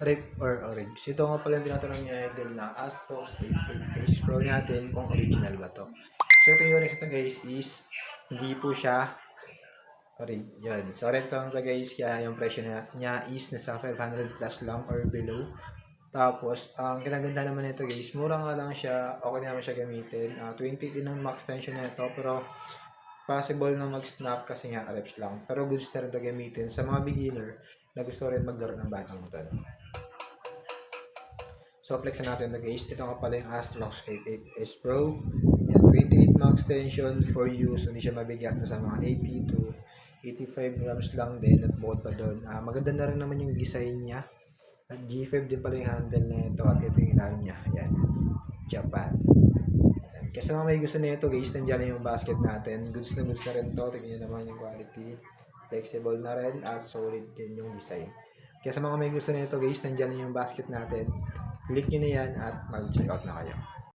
Rip or Origs. Ito nga pala yung tinatanong niya idol na Astrox 88 Ace Pro natin kung original ba to. So ito yung next ito guys is hindi po siya orig. Yun. So red ko lang to guys kaya yung presyo niya is nasa 500 plus lang or below. Tapos, ang kinaganda naman nito guys, mura nga lang siya, okay naman siya gamitin. 20 din ang max tension nito, pero possible na mag-snap kasi nga reps lang. Pero goods na rin ito gamitin sa mga beginner na gusto rin maglaro ng badminton. So, flexan natin na guys. Ito nga pala yung Astrox 88S Pro. Yan, 28 max tension for use. So, hindi siya mabigat na sa mga 80 to 85 grams lang din at bukod pa doon. Maganda na rin naman yung design niya. At G5 din pala yung handle na ito at ito yung ilalim niya. Ayan. Japan. Ayan. Kasi mga may gusto na ito guys, nandiyan na yung basket natin. Goods na rin to. Tignan nyo naman yung quality. Flexible na rin at solid din yung design. Kaya sa mga may gusto na ito guys, nandiyan na yung basket natin. Click nyo na yan at mag-check out na kayo.